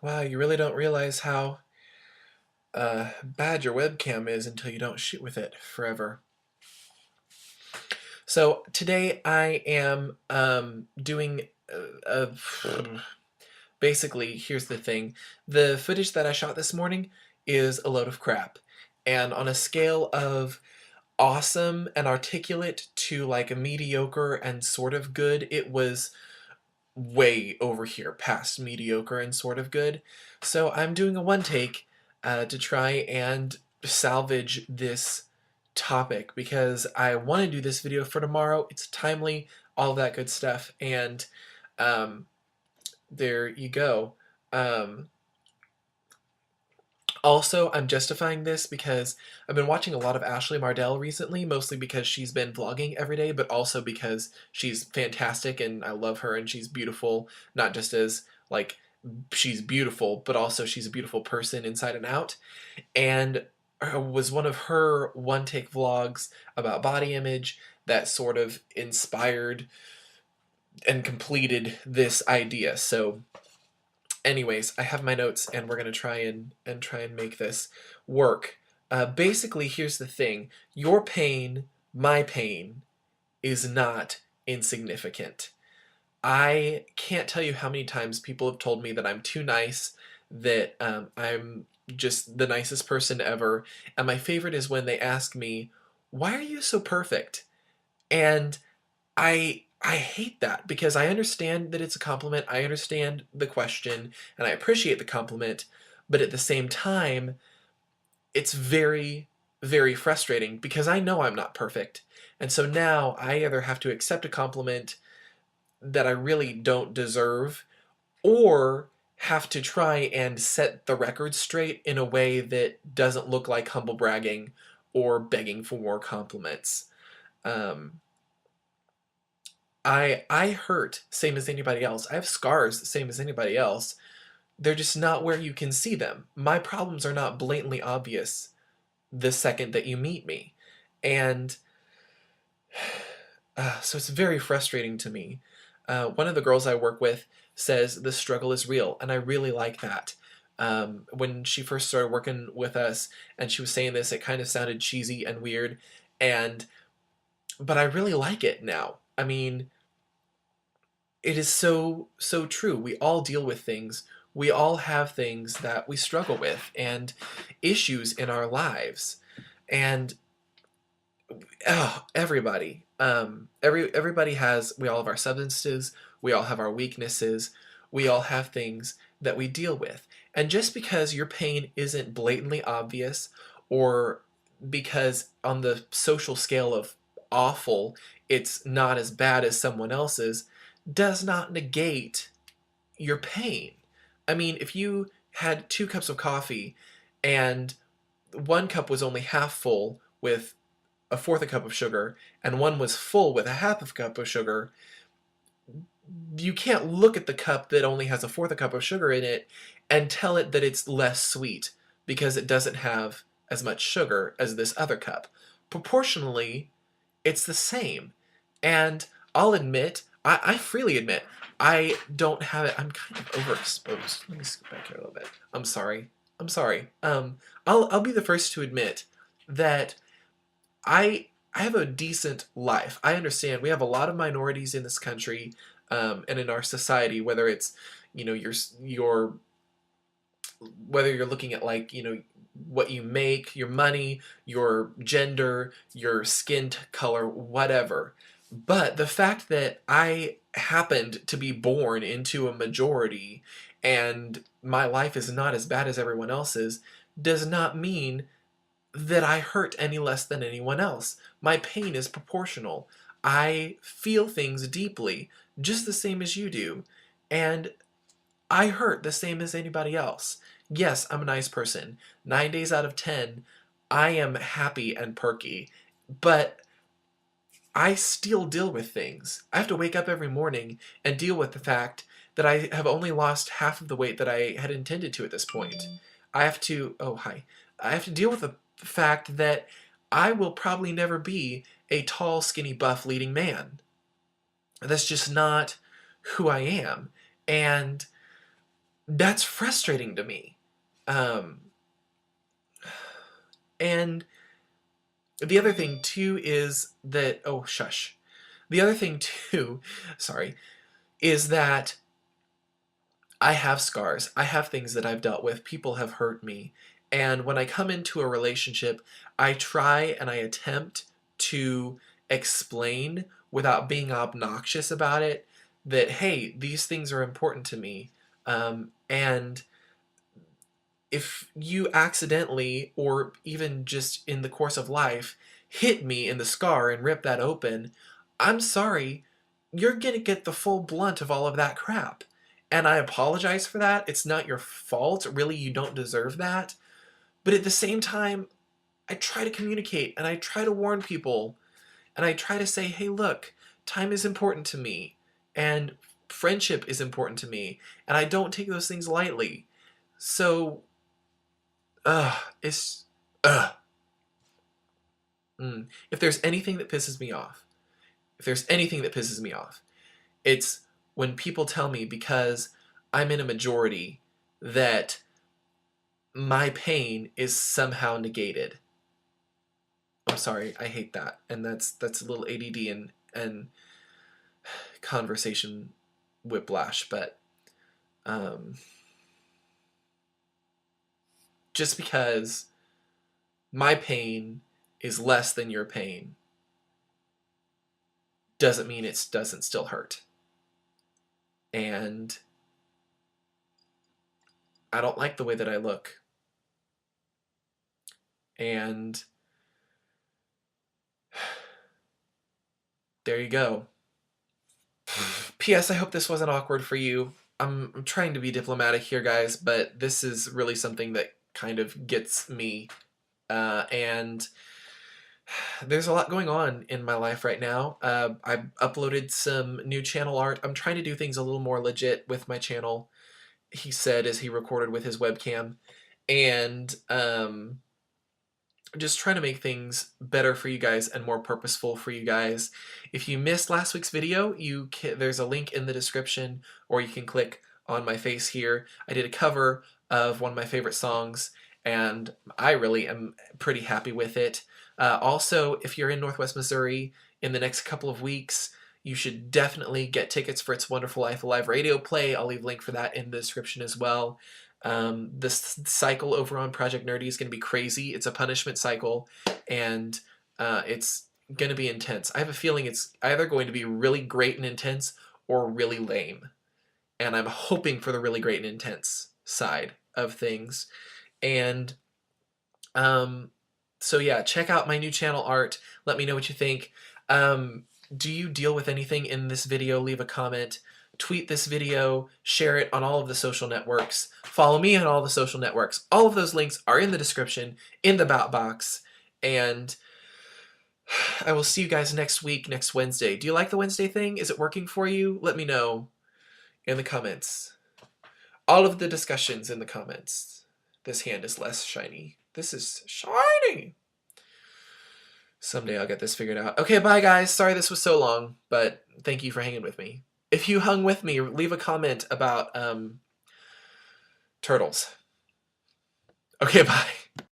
Wow, you really don't realize how bad your webcam is until you don't shoot with it forever. So today I am doing basically, here's the thing. The footage that I shot this morning is a load of crap. And on a scale of awesome and articulate to like a mediocre and sort of good, it was way over here past mediocre and sort of good. So I'm doing a one take to try and salvage this topic because I want to do this video for tomorrow. It's timely, all that good stuff, and um, there you go. Um, Also, I'm justifying this because I've been watching a lot of Ashley Mardell recently, mostly because she's been vlogging every day, but also because she's fantastic and I love her and she's beautiful, not just as like she's beautiful, but also she's a beautiful person inside and out. And was one of her one take vlogs about body image that sort of inspired and completed this idea. So anyways, I have my notes and we're gonna try and make this work. Basically, here's the thing: your pain, my pain, is not insignificant. I can't tell you how many times people have told me that I'm too nice, that I'm just the nicest person ever, and my favorite is when they ask me, "Why are you so perfect?" And I hate that because I understand that it's a compliment, I understand the question, and I appreciate the compliment, but at the same time, it's very, very frustrating because I know I'm not perfect. And so now I either have to accept a compliment that I really don't deserve or have to try and set the record straight in a way that doesn't look like humble bragging or begging for more compliments. Um, I hurt same as anybody else. I have scars same as anybody else. They're just not where you can see them. My problems are not blatantly obvious the second that you meet me. And so it's very frustrating to me. One of the girls I work with says the struggle is real, and I really like that. When she first started working with us and she was saying this, it kind of sounded cheesy and weird, and but I really like it now. I mean, it is so true. We all deal with things. We all have things that we struggle with and issues in our lives. And everybody, everybody has. We all have our substances. We all have our weaknesses. We all have things that we deal with. And just because your pain isn't blatantly obvious, or because on the social scale of awful, it's not as bad as someone else's, does not negate your pain. I mean, if you had 2 cups of coffee and one cup was only half full with a fourth a cup of sugar, and one was full with a half of a cup of sugar, you can't look at the cup that only has a fourth a cup of sugar in it and tell it that it's less sweet because it doesn't have as much sugar as this other cup. Proportionally, it's the same. And I'll admit, I freely admit, I don't have it. I'm kind of overexposed. Let me scoot back here a little bit. I'm sorry. I'm sorry. I'll be the first to admit that I have a decent life. I understand we have a lot of minorities in this country, and in our society, whether it's your whether you're looking at like what you make, your money, your gender, your skin color, whatever. But the fact that I happened to be born into a majority and my life is not as bad as everyone else's does not mean that I hurt any less than anyone else. My pain is proportional. I feel things deeply, just the same as you do. And I hurt the same as anybody else. Yes, I'm a nice person. 9 days out of 10, I am happy and perky. But I still deal with things. I have to wake up every morning and deal with the fact that I have only lost half of the weight that I had intended to at this point. I have to, oh, hi. I have to deal with the fact that I will probably never be a tall, skinny, buff leading man. That's just not who I am. And That's frustrating to me. Um, and the other thing too is that, oh, shush. The other thing too, sorry, is that I have scars. I have things that I've dealt with. People have hurt me. And when I come into a relationship, I try and I attempt to explain without being obnoxious about it that, hey, these things are important to me. And if you accidentally, or even just in the course of life, hit me in the scar and rip that open, I'm sorry, you're gonna get the full blunt of all of that crap. And I apologize for that. It's not your fault. Really, you don't deserve that. But at the same time, I try to communicate and I try to warn people and I try to say, hey, look, time is important to me and friendship is important to me and I don't take those things lightly. So it's ugh. If there's anything that pisses me off, if there's anything that pisses me off, it's when people tell me because I'm in a majority that my pain is somehow negated. I'm sorry, I hate that, and that's a little ADD and conversation whiplash, but um, just because my pain is less than your pain doesn't mean it doesn't still hurt. And I don't like the way that I look. And there you go. P.S. I hope this wasn't awkward for you. I'm trying to be diplomatic here, guys, but this is really something that kind of gets me. And there's a lot going on in my life right now. I've uploaded some new channel art. I'm trying to do things a little more legit with my channel, he said as he recorded with his webcam. And just trying to make things better for you guys and more purposeful for you guys. If you missed last week's video, there's a link in the description, or you can click on my face here. I did a cover of one of my favorite songs, and I really am pretty happy with it. Also, if you're in Northwest Missouri in the next couple of weeks, you should definitely get tickets for It's Wonderful Life Alive radio play. I'll leave a link for that in the description as well. This cycle over on Project Nerdy is going to be crazy. It's a punishment cycle, and it's going to be intense. I have a feeling it's either going to be really great and intense or really lame. And I'm hoping for the really great and intense side of things. And so yeah, check out my new channel art. Let me know what you think. Do you deal with anything in this video? Leave a comment. Tweet this video, share it on all of the social networks, follow me on all the social networks. All of those links are in the description, in the about box, and I will see you guys next week, next Wednesday. Do you like the Wednesday thing? Is it working for you? Let me know in the comments. All of the discussions in the comments. This hand is less shiny. This is shiny! Someday I'll get this figured out. Okay, bye guys. Sorry this was so long, but thank you for hanging with me. If you hung with me, leave a comment about turtles. Okay, bye.